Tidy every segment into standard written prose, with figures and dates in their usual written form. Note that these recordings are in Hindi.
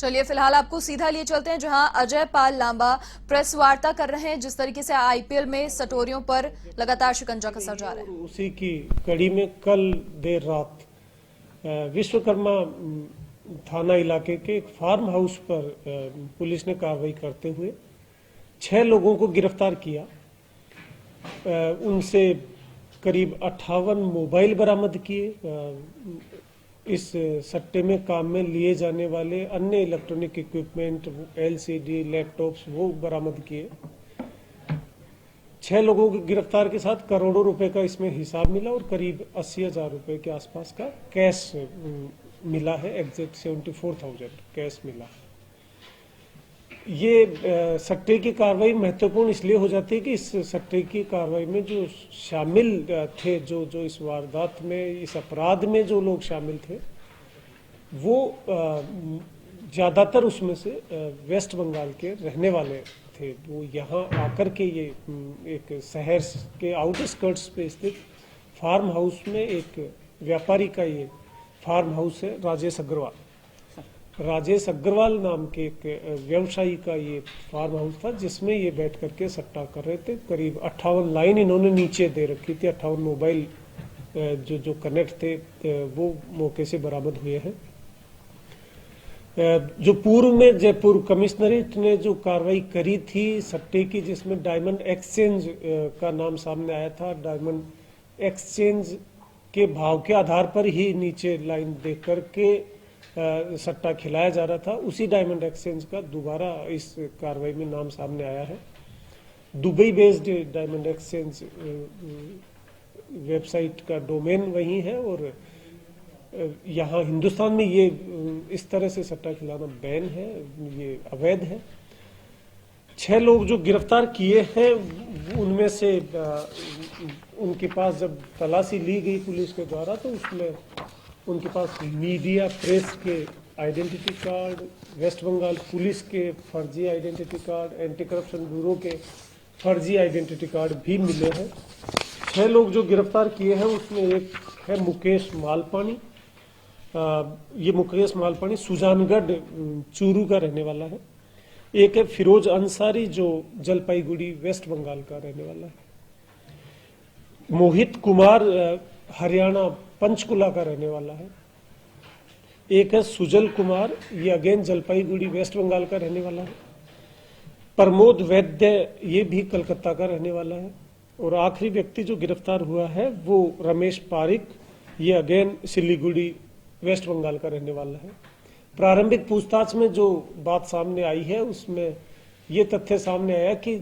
चलिए फिलहाल आपको सीधा लिए चलते हैं जहां अजय पाल लांबा प्रेस वार्ता कर रहे हैं। जिस तरीके से आईपीएल में सटोरियों पर लगातार शिकंजा कसा जा रहा है, उसी की कड़ी में कल देर रात विश्वकर्मा थाना इलाके के एक फार्म हाउस पर पुलिस ने कार्रवाई करते हुए 6 लोगों को गिरफ्तार किया। उनसे करीब 58 मोबाइल बरामद किए। इस सट्टे में काम में लिए जाने वाले अन्य इलेक्ट्रॉनिक इक्विपमेंट, एलसीडी, लैपटॉप्स वो बरामद किए। 6 लोगों की गिरफ्तार के साथ करोड़ों रुपए का इसमें हिसाब मिला और करीब 80,000 रुपए के आसपास का कैश मिला है। एग्जैक्ट 74,000 कैश मिला है। ये सट्टे की कार्रवाई महत्वपूर्ण इसलिए हो जाती है कि इस सट्टे की कार्रवाई में जो शामिल थे, जो इस वारदात में, इस अपराध में जो लोग शामिल थे, वो ज्यादातर उसमें से वेस्ट बंगाल के रहने वाले थे। वो यहाँ आकर के ये एक शहर के आउटस्कर्ट्स पे स्थित फार्म हाउस में, एक व्यापारी का ये फार्म हाउस है, राजेश अग्रवाल नाम के एक व्यवसायी का ये फार्म हाउस था, जिसमें ये बैठ करके सट्टा कर रहे थे। करीब 58 लाइन इन्होंने नीचे दे रखी थी। 58 मोबाइल जो कनेक्ट थे वो मौके से बरामद हुए हैं। जो पूर्व में जयपुर कमिश्नरेट ने जो कार्रवाई करी थी सट्टे की, जिसमें डायमंड एक्सचेंज का नाम सामने आया था, डायमंड एक्सचेंज के भाव के आधार पर ही नीचे लाइन दे करके सट्टा खिलाया जा रहा था, उसी डायमंड एक्सचेंज का दोबारा इस कार्रवाई में नाम सामने आया है। Dubai based diamond exchange website का डोमेन वही है और यहाँ हिंदुस्तान में ये इस तरह से सट्टा खिलाना बैन है, ये अवैध है। 6 लोग जो गिरफ्तार किए हैं उनमें से उनके पास जब तलाशी ली गई पुलिस के द्वारा तो उसमें उनके पास मीडिया प्रेस के identity card, West Bengal police के फर्जी identity card, anti corruption bureau के फर्जी आइडेंटिटी कार्ड भी मिले हैं। 6 लोग जो गिरफ्तार किए हैं उसमें एक है मुकेश मालपानी। ये मुकेश मालपानी सुजानगढ़ चूरू का रहने वाला है। एक है फिरोज अंसारी जो जलपाईगुड़ी वेस्ट बंगाल का रहने वाला है। मोहित कुमार हरियाणा पंचकुला का रहने वाला है। एक है सुजल कुमार, ये अगेन जलपाईगुड़ी वेस्ट बंगाल का रहने वाला है। प्रमोद वैद्य, ये भी कलकत्ता का रहने वाला है। और आखिरी व्यक्ति जो गिरफ्तार हुआ है वो रमेश पारिक, ये अगेन सिलीगुड़ी वेस्ट बंगाल का रहने वाला है। प्रारंभिक पूछताछ में जो बात सामने आई है उसमें ये तथ्य सामने आया कि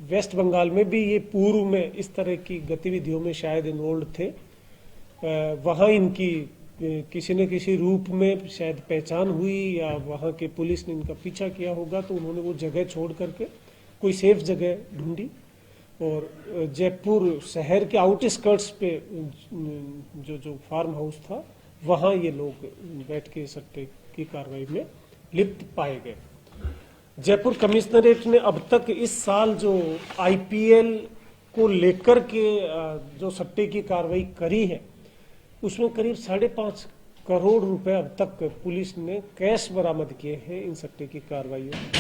वेस्ट बंगाल में भी ये पूर्व में इस तरह की गतिविधियों में शायद इन्वॉल्व थे। वहां इनकी किसी न किसी रूप में शायद पहचान हुई या वहां के पुलिस ने इनका पीछा किया होगा, तो उन्होंने वो जगह छोड़ करके कोई सेफ जगह ढूंढी और जयपुर शहर के आउटस्कर्ट्स पे जो फार्म हाउस था वहां ये लोग बैठ के सट्टे की कार्रवाई में लिप्त पाए गए। जयपुर कमिश्नरेट ने अब तक इस साल जो आईपीएल को लेकर के जो सट्टे की कार्रवाई करी है उसमें करीब 5.5 करोड़ रुपए अब तक पुलिस ने कैश बरामद किए हैं इन सट्टे की कार्रवाइयों में।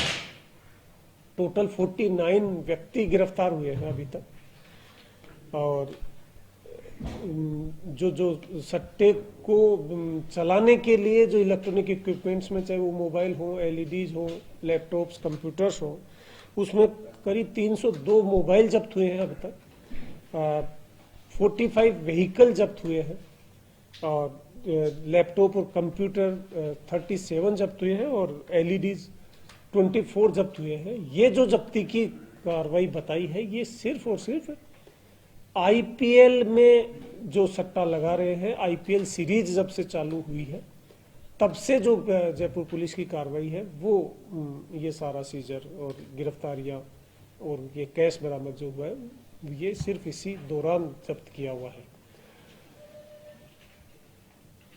टोटल 49 व्यक्ति गिरफ्तार हुए हैं अभी तक। और जो सट्टे को चलाने के लिए जो इलेक्ट्रॉनिक इक्विपमेंट्स में, चाहे वो मोबाइल हो, एलईडीज हो, लैपटॉप्स, कंप्यूटर्स हो, उसमें करीब 302 मोबाइल जब्त हुए हैं अब तक। 45 व्हीकल जब्त हुए हैं और लैपटॉप और कंप्यूटर 37 जब्त हुए हैं और एलईडीज 24 जब्त हुए हैं। ये जो जब्ती की कार्रवाई बताई है ये सिर्फ और सिर्फ आईपीएल में जो सट्टा लगा रहे हैं, आईपीएल सीरीज जब से चालू हुई है तब से जो जयपुर पुलिस की कार्रवाई है वो ये सारा सीजर और गिरफ्तारियां और ये कैश बरामद जो हुआ है ये सिर्फ इसी दौरान जब्त किया हुआ है।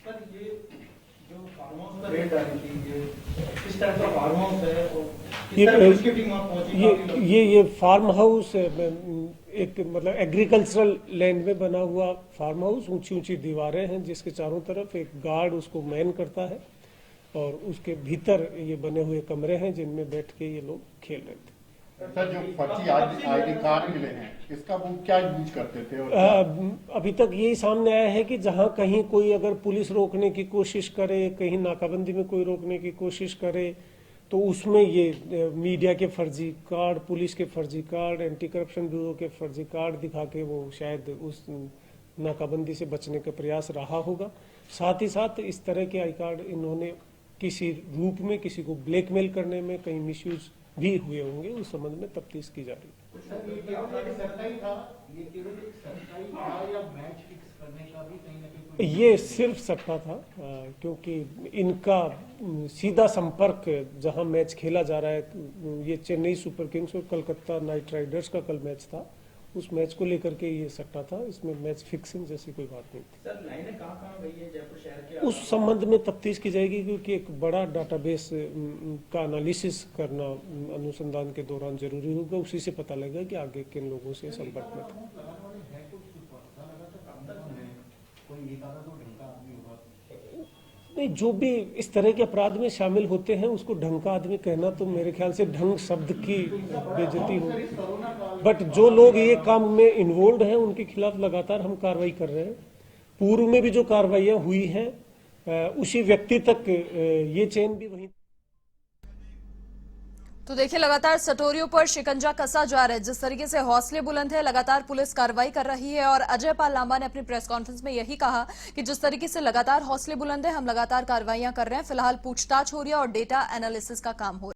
सर, ये जो फार्म हाउस पर रेड डाली थी, ये किस टाइप का फार्म हाउस है और किस तरह की टीम वहां पहुंची? ये फार्म हाउस एक मतलब एग्रीकल्चरल लैंड में बना हुआ फार्म हाउस। ऊंची ऊंची दीवारें हैं जिसके चारों तरफ एक गार्ड उसको मैन करता है और उसके भीतर ये बने हुए कमरे हैं जिनमें बैठ के ये लोग खेल रहे थे। सर, जो फर्जी आईडी कार्ड मिले हैं, इसका वो क्या यूज करते थे? और अभी तक यही सामने आया है कि जहां कहीं कोई अगर पुलिस रोकने की कोशिश करे, कहीं नाकाबंदी में कोई रोकने की कोशिश करे, तो उसमें ये मीडिया के फर्जी कार्ड, पुलिस के फर्जी कार्ड, एंटी करप्शन ब्यूरो के फर्जी कार्ड दिखा के वो शायद उस नाकाबंदी से बचने का प्रयास रहा होगा। साथ ही साथ इस तरह के आई कार्ड इन्होंने किसी रूप में किसी को ब्लैकमेल करने में कहीं मिसयूज भी हुए होंगे, उस संबंध में तफ्तीश की जा रही है। सर, ये केवल एक सट्टा ही था या मैच फिक्स करने का भी कहीं ना कहीं ये सिर्फ सट्टा था, क्योंकि इनका सीधा संपर्क जहां मैच खेला जा रहा है, ये चेन्नई सुपर किंग्स और कलकत्ता नाइट राइडर्स का कल मैच था, उस मैच को लेकर के ये सट्टा था। इसमें मैच फिक्सिंग जैसी कोई बात नहीं थी। सर, लाइनें कहाँ गई है जयपुर शहर के? उस संबंध में तफ्तीश की जाएगी, क्योंकि एक बड़ा डाटाबेस का एनालिसिस करना अनुसंधान के दौरान जरूरी होगा। उसी से पता लगेगा कि आगे किन लोगों से संपर्क में था। नहीं, जो भी इस तरह के अपराध में शामिल होते हैं उसको ढंग का आदमी कहना, तो मेरे ख्याल से ढंग शब्द की बेइज्जती होगी। बट जो लोग ये काम में इन्वॉल्व हैं उनके खिलाफ लगातार हम कार्रवाई कर रहे हैं। पूर्व में भी जो कार्रवाइयां हुई हैं उसी व्यक्ति तक ये चेन भी वहीं। तो देखिए, लगातार सटोरियों पर शिकंजा कसा जा रहा है। जिस तरीके से हौसले बुलंद है, लगातार पुलिस कार्रवाई कर रही है। और अजय पाल लांबा ने अपनी प्रेस कॉन्फ्रेंस में यही कहा कि जिस तरीके से लगातार हौसले बुलंद है, हम लगातार कार्रवाइयां कर रहे हैं। फिलहाल पूछताछ हो रही है और डेटा एनालिसिस का काम हो रहा है।